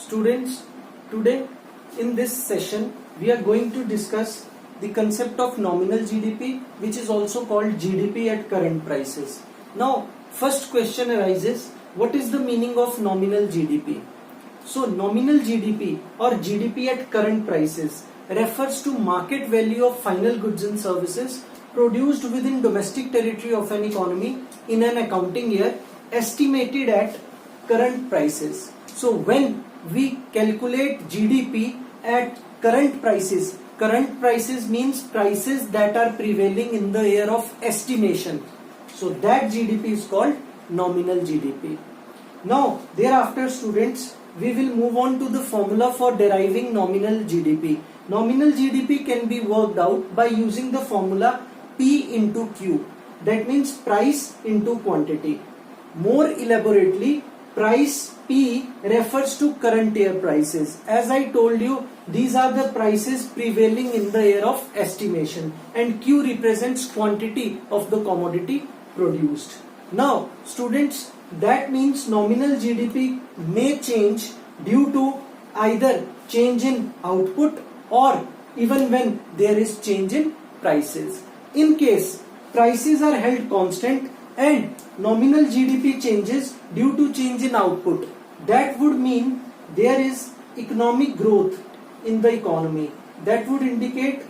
Students, today in this session we are going to discuss the concept of nominal GDP, which is also called GDP at current prices. Now, first question arises, what is the meaning of nominal GDP? So, nominal GDP or GDP at current prices refers to market value of final goods and services produced within domestic territory of an economy in an accounting year estimated at current prices. So, when we calculate GDP at current prices means prices that are prevailing in the year of estimation. So that GDP is called nominal GDP. Now thereafter, students, we will move on to the formula for deriving nominal GDP. Nominal GDP can be worked out by using the formula P into Q. That means price into quantity. More elaborately, price P refers to current year prices. As I told you, these are the prices prevailing in the year of estimation, and Q represents quantity of the commodity produced. Now, students, that means nominal GDP may change due to either change in output or even when there is change in prices. In case prices are held constant and nominal GDP changes due to change in output, that would mean there is economic growth in the economy. That would indicate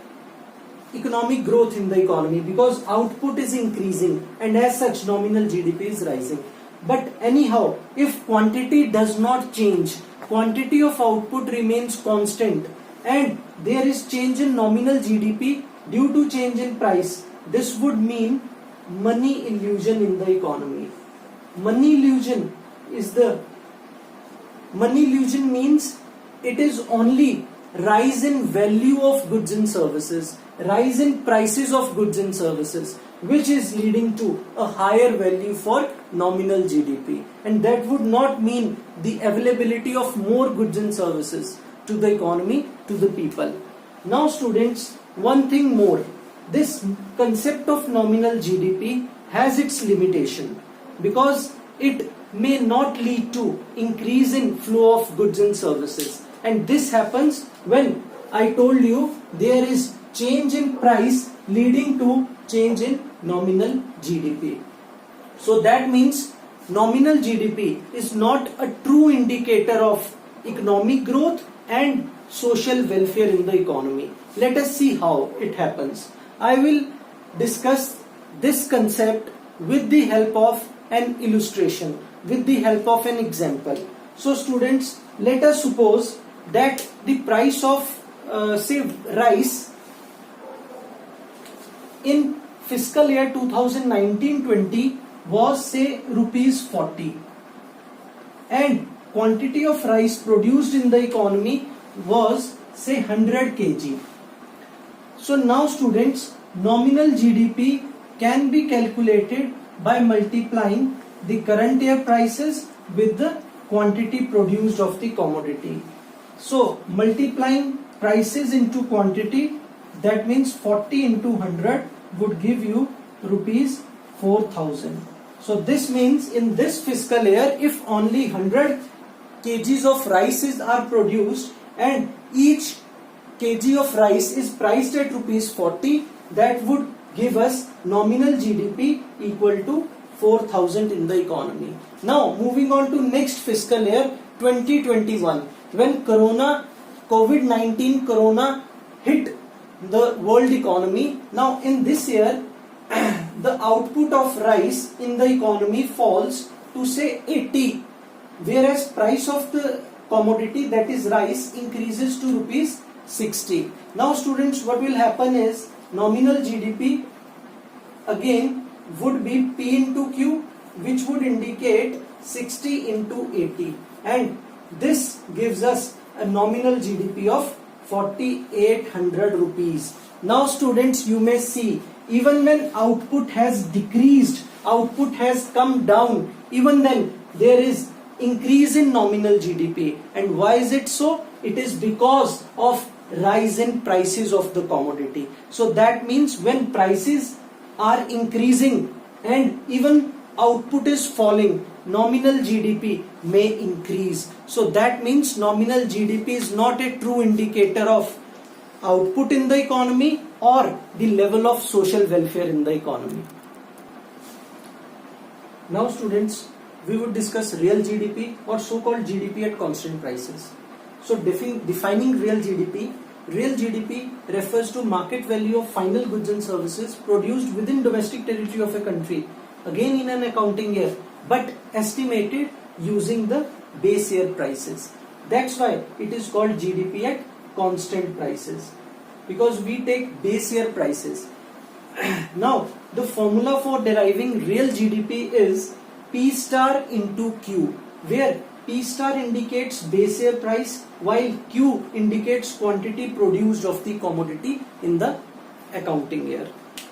economic growth in the economy because output is increasing and as such nominal GDP is rising. But anyhow, if quantity does not change, quantity of output remains constant and there is change in nominal GDP due to change in price, this would mean money illusion in the economy. Money illusion means it is only rise in value of goods and services, rise in prices of goods and services, which is leading to a higher value for nominal GDP, and that would not mean the availability of more goods and services to the economy, to the people. Now students, one thing more, this concept of nominal GDP has its limitation because it may not lead to increase in flow of goods and services, and this happens when I told you there is change in price leading to change in nominal GDP. So that means nominal GDP is not a true indicator of economic growth and social welfare in the economy. Let us see how it happens. I will discuss this concept with the help of an illustration, with the help of an example. So students, let us suppose that the price of say rice in fiscal year 2019-20 was say rupees 40 and quantity of rice produced in the economy was say 100 kg. So now students, nominal GDP can be calculated by multiplying the current year prices with the quantity produced of the commodity. So multiplying prices into quantity, that means 40 into 100 would give you rupees 4,000. So this means in this fiscal year, if only 100 kgs of rice are produced and each kg of rice is priced at rupees 40, that would give us nominal GDP equal to 4,000 in the economy. Now moving on to next fiscal year 2021, when COVID-19 corona hit the world economy. Now in this year the output of rice in the economy falls to say 80, whereas price of the commodity, that is rice, increases to rupees 60. Now students, what will happen is nominal GDP again would be P into Q, which would indicate 60 into 80, and this gives us a nominal GDP of 4,800 rupees. Now students, you may see even when output has decreased, output has come down, even then there is increase in nominal GDP. And why is it so? It is because of rise in prices of the commodity. So that means when prices are increasing and even output is falling, nominal GDP may increase. So that means nominal GDP is not a true indicator of output in the economy or the level of social welfare in the economy. Now students, we would discuss real GDP or so-called GDP at constant prices. So defining real GDP refers to market value of final goods and services produced within domestic territory of a country, again in an accounting year, but estimated using the base year prices. That's why it is called GDP at constant prices, because we take base year prices. Now, the formula for deriving real GDP is P star into Q, where P star indicates base year price while Q indicates quantity produced of the commodity in the accounting year.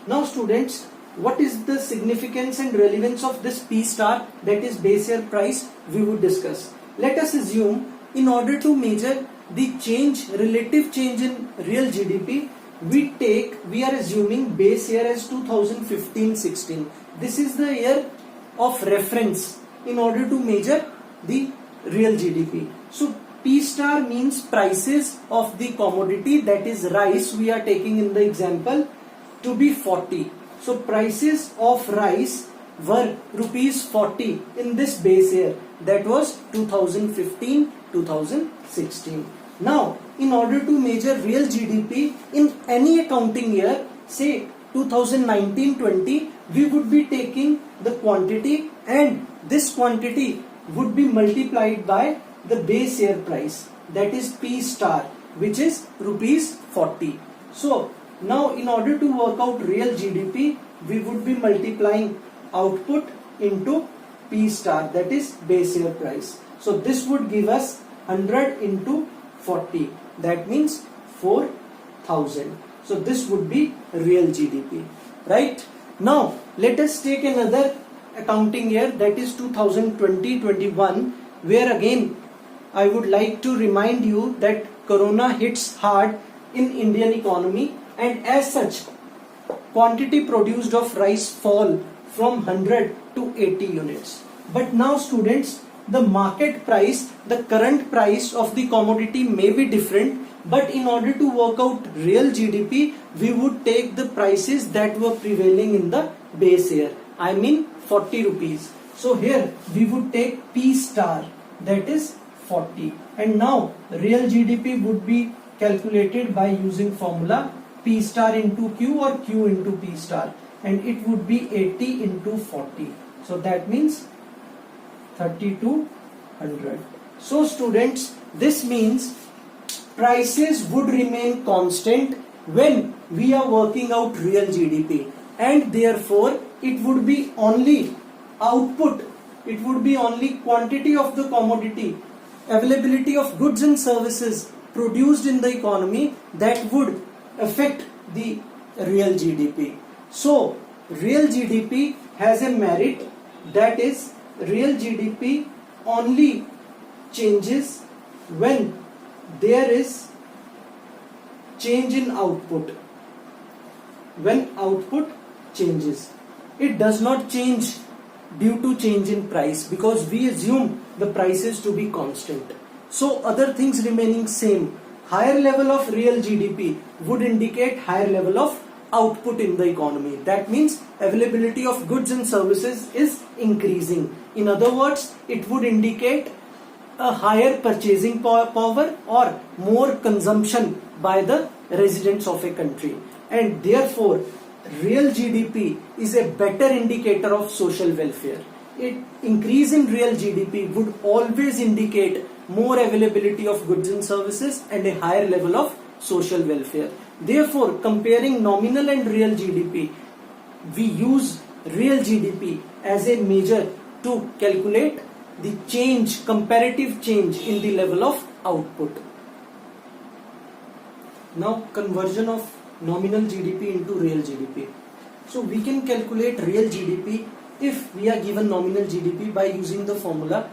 Now students, what is the significance and relevance of this P star, that is base year price, we would discuss. Let us assume in order to measure the relative change in real GDP, we are assuming base year as 2015-16. This is the year of reference in order to measure the real GDP. So P star means prices of the commodity, that is rice we are taking in the example, to be 40. So prices of rice were rupees 40 in this base year, that was 2015-2016. Now in order to measure real GDP in any accounting year, say 2019-20, we would be taking the quantity, and this quantity would be multiplied by the base year price, that is P star, which is rupees 40. So now in order to work out real GDP, we would be multiplying output into P star, that is base year price. So this would give us 100 into 40, that means 4,000. So this would be real GDP, right? Now let us take another accounting year, that is 2020-21, where again I would like to remind you that Corona hits hard in Indian economy, and as such quantity produced of rice fall from 100 to 80 units. But now students, the market price, the current price of the commodity may be different, but in order to work out real GDP, we would take the prices that were prevailing in the base year, I mean 40 rupees. So here we would take P star, that is 40, and now real GDP would be calculated by using formula P star into Q or Q into P star, and it would be 80 into 40. So that means 3200. So students, this means prices would remain constant when we are working out real GDP, and therefore it would be only output, it would be only quantity of the commodity, availability of goods and services produced in the economy that would affect the real GDP. So real GDP has a merit, that is real GDP only changes when there is change in output. When output changes, it does not change due to change in price, because we assume the prices to be constant. So other things remaining same, higher level of real GDP would indicate higher level of output in the economy. That means availability of goods and services is increasing. In other words, it would indicate a higher purchasing power or more consumption by the residents of a country, and therefore real GDP is a better indicator of social welfare. Increase in real GDP would always indicate more availability of goods and services and a higher level of social welfare. Therefore, comparing nominal and real GDP, we use real GDP as a measure to calculate the change, comparative change in the level of output. Now, conversion of nominal GDP into real GDP. So we can calculate real GDP if we are given nominal GDP by using the formula,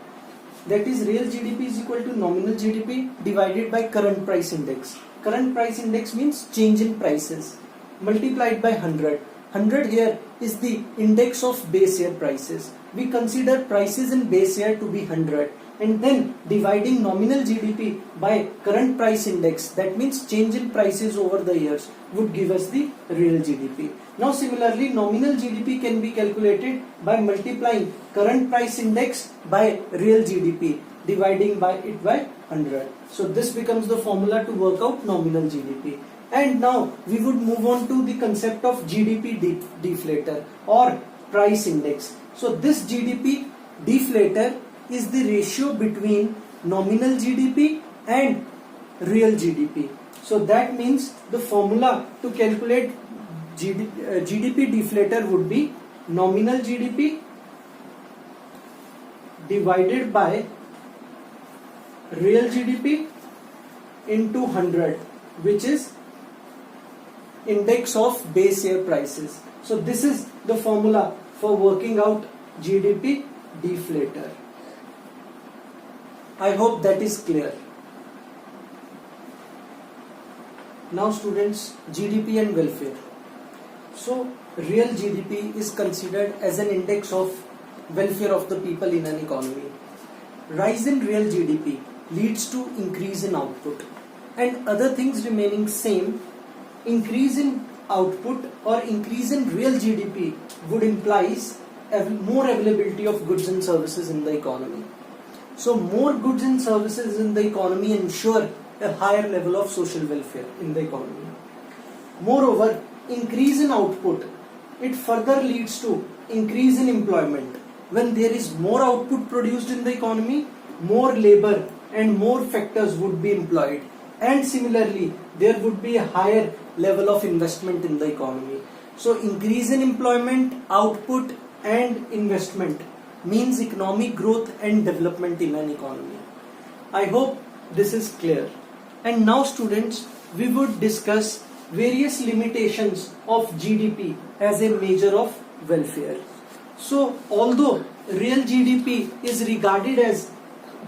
that is real GDP is equal to nominal GDP divided by current price index. Current price index means change in prices, multiplied by 100. 100 here is the index of base year prices. we consider prices in base year to be 100 and then dividing nominal GDP by current price index, that means change in prices over the years, would give us the real GDP. Now similarly, nominal GDP can be calculated by multiplying current price index by real GDP, dividing by it by 100. So this becomes the formula to work out nominal GDP. And now we would move on to the concept of GDP deflator or price index. So this GDP deflator is the ratio between nominal GDP and real GDP. So that means the formula to calculate GDP deflator would be nominal GDP divided by real GDP into 100, which is index of base year prices. So this is the formula for working out GDP deflator. I hope that is clear. Now students, GDP and welfare. So real GDP is considered as an index of welfare of the people in an economy. Rise in real GDP leads to increase in output, and other things remaining same, increase in output or increase in real GDP would implies more availability of goods and services in the economy. So more goods and services in the economy ensure a higher level of social welfare in the economy. Moreover, increase in output, it further leads to increase in employment. When there is more output produced in the economy, more labor and more factors would be employed, and similarly there would be a higher level of investment in the economy. So increase in employment, output and investment means economic growth and development in an economy. I hope this is clear. And now students, we would discuss various limitations of GDP as a measure of welfare. So although real GDP is regarded as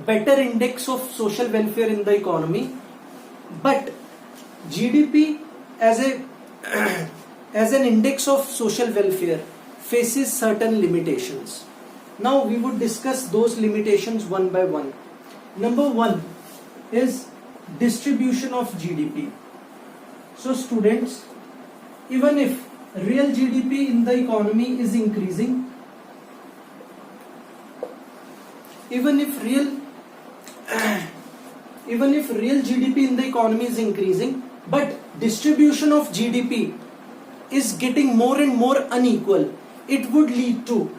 better index of social welfare in the economy, but GDP as an index of social welfare faces certain limitations. Now we would discuss those limitations one by one. Number one is distribution of GDP. So students, even if real GDP in the economy is increasing, even if real GDP in the economy is increasing, but distribution of GDP is getting more and more unequal, it would lead to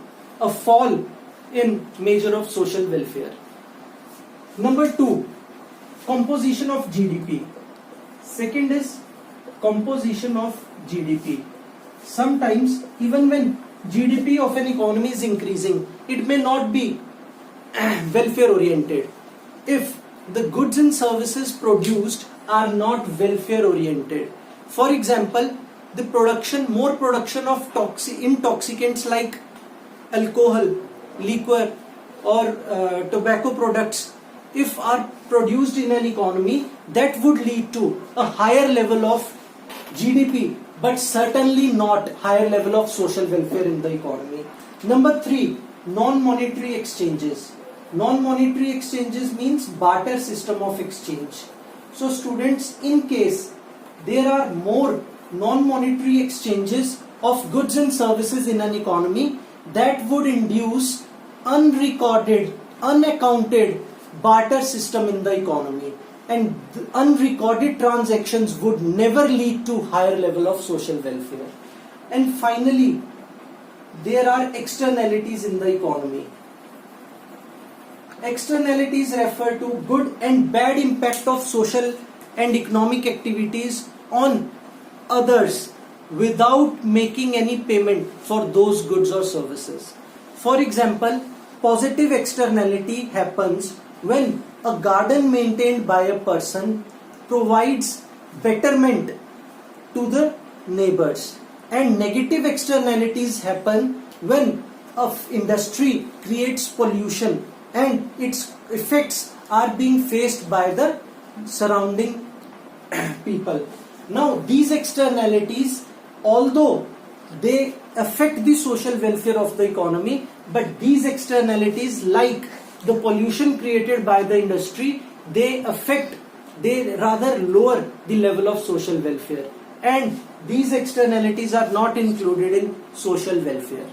a fall in measure of social welfare. Number two, composition of GDP. Second is composition of GDP. Sometimes even when GDP of an economy is increasing, it may not be welfare oriented if the goods and services produced are not welfare oriented. For example, the more production of intoxicants like alcohol, liquor or tobacco products, if are produced in an economy, that would lead to a higher level of GDP, but certainly not higher level of social welfare in the economy. Number three, non-monetary exchanges. Non-monetary exchanges means barter system of exchange. So students, in case there are more non-monetary exchanges of goods and services in an economy, that would induce unrecorded, unaccounted barter system in the economy, and unrecorded transactions would never lead to higher level of social welfare. And finally, there are externalities in the economy. Externalities refer to good and bad impact of social and economic activities on others without making any payment for those goods or services. For example, positive externality happens when a garden maintained by a person provides betterment to the neighbors, and negative externalities happen when an industry creates pollution and its effects are being faced by the surrounding people. Now these externalities, although they affect the social welfare of the economy, but these externalities like the pollution created by the industry, they rather lower the level of social welfare, and these externalities are not included in social welfare.